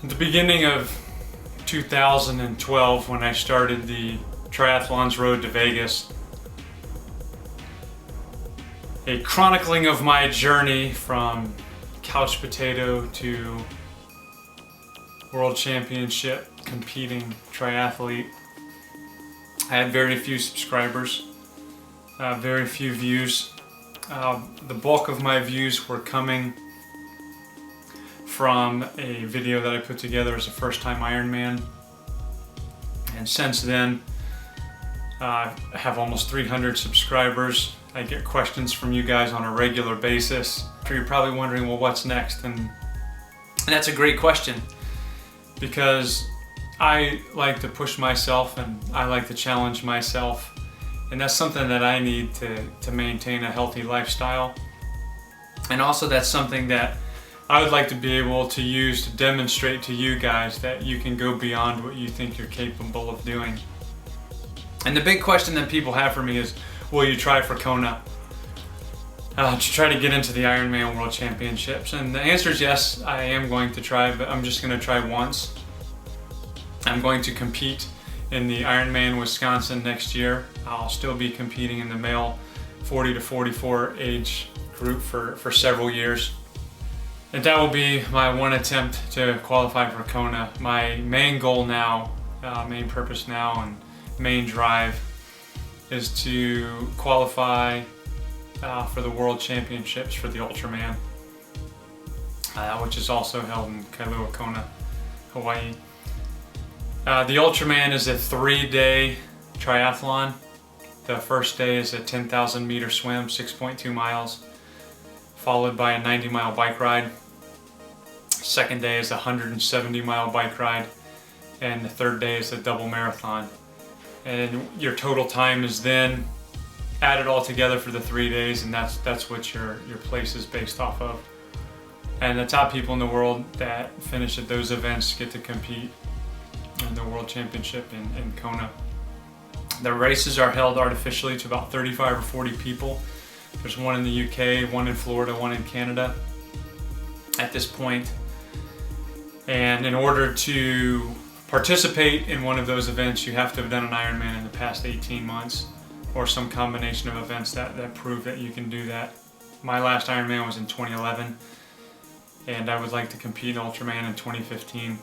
At the beginning of 2012, when I started the Triathlon's Road to Vegas, a chronicling of my journey from couch potato to world championship competing triathlete. I had very few subscribers, very few views. The bulk of my views were coming from a video that I put together as a first-time Ironman, and since then I have almost 300 subscribers. I get questions from you guys on a regular basis. You're probably wondering, well, what's next? And that's a great question, because I like to push myself and I like to challenge myself, and that's something that I need to maintain a healthy lifestyle. And also that's something that I would like to be able to use to demonstrate to you guys that you can go beyond what you think you're capable of doing. And the big question that people have for me is, will you try for Kona? To try to get into the Ironman World Championships? And the answer is yes, I am going to try, but I'm just going to try once. I'm going to compete in the Ironman Wisconsin next year. I'll still be competing in the male 40 to 44 age group for several years. And that will be my one attempt to qualify for Kona. My main goal now, main purpose now, and main drive is to qualify for the World Championships for the Ultraman, which is also held in Kailua Kona, Hawaii. The Ultraman is a 3-day triathlon. The first day is a 10,000 meter swim, 6.2 miles, followed by a 90-mile bike ride. Second day is a 170-mile bike ride, and the third day is a double marathon. And your total time is then added all together for the 3 days, and that's what your place is based off of. And the top people in the world that finish at those events get to compete in the World Championship in Kona. The races are held artificially to about 35 or 40 people. There's one in the UK, one in Florida, one in Canada at this point. And in order to participate in one of those events, you have to have done an Ironman in the past 18 months, or some combination of events that prove that you can do that. My last Ironman was in 2011, and I would like to compete in Ultraman in 2015.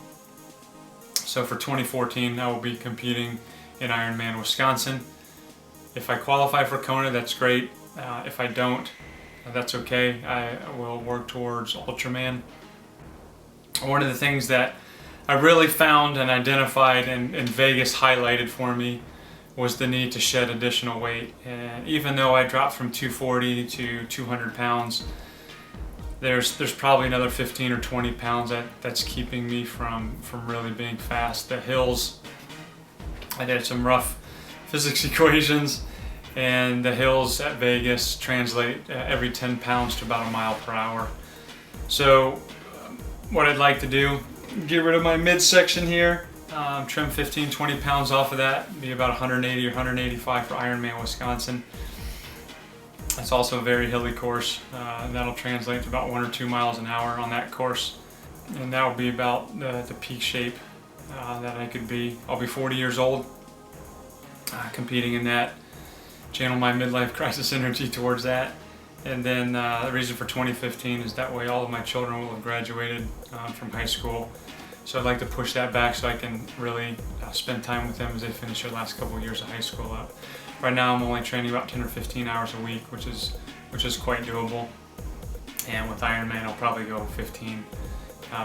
So for 2014, I will be competing in Ironman Wisconsin. If I qualify for Kona, that's great. If I don't, that's okay. I will work towards Ultraman. One of the things that I really found and identified, and Vegas highlighted for me, was the need to shed additional weight. And even though I dropped from 240 to 200 pounds, there's probably another 15 or 20 pounds that's keeping me from really being fast. The hills, I did some rough physics equations, and the hills at Vegas translate every 10 pounds to about a mile per hour. So what I'd like to do, get rid of my midsection here, trim 15, 20 pounds off of that, be about 180 or 185 for Ironman Wisconsin. It's also a very hilly course, and that'll translate to about 1 or 2 miles an hour on that course. And that will be about the peak shape that I could be. I'll be 40 years old, competing in that, channel my midlife crisis energy towards that. And then the reason for 2015 is that way all of my children will have graduated from high school. So I'd like to push that back so I can really spend time with them as they finish their last couple of years of high school up. Right now I'm only training about 10 or 15 hours a week, which is quite doable. And with Ironman I'll probably go 15,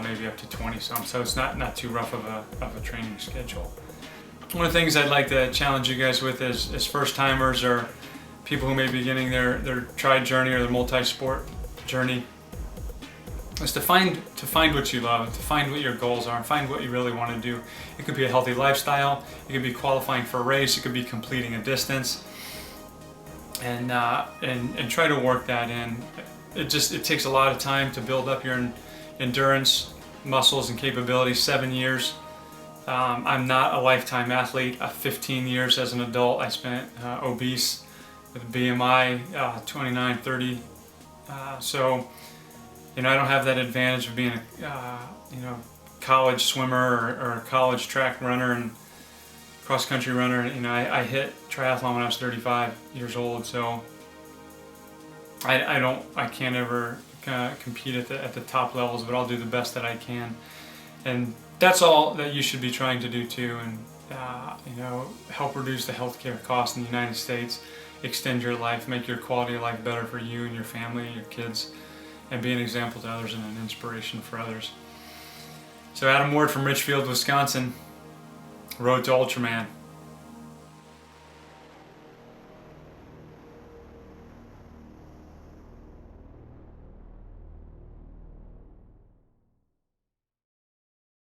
maybe up to 20 some. So it's not too rough of a training schedule. One of the things I'd like to challenge you guys with is first timers, or people who may be beginning their tri journey or their multi-sport journey, is to find what you love, to find what your goals are, and find what you really want to do. It could be a healthy lifestyle, it could be qualifying for a race, it could be completing a distance, and try to work that in. It takes a lot of time to build up your endurance, muscles, and capabilities. 7 years. I'm not a lifetime athlete. 15 years as an adult I spent obese, with a BMI 29, 30. So, I don't have that advantage of being college swimmer or a college track runner and cross country runner. You know, I hit triathlon when I was 35 years old, so I can't ever compete at the top levels, but I'll do the best that I can, and that's all that you should be trying to do too. And you know, help reduce the healthcare costs in the United States, extend your life, make your quality of life better for you and your family and your kids, and be an example to others and an inspiration for others. So Adam Ward from Richfield, Wisconsin, Road to Ultraman.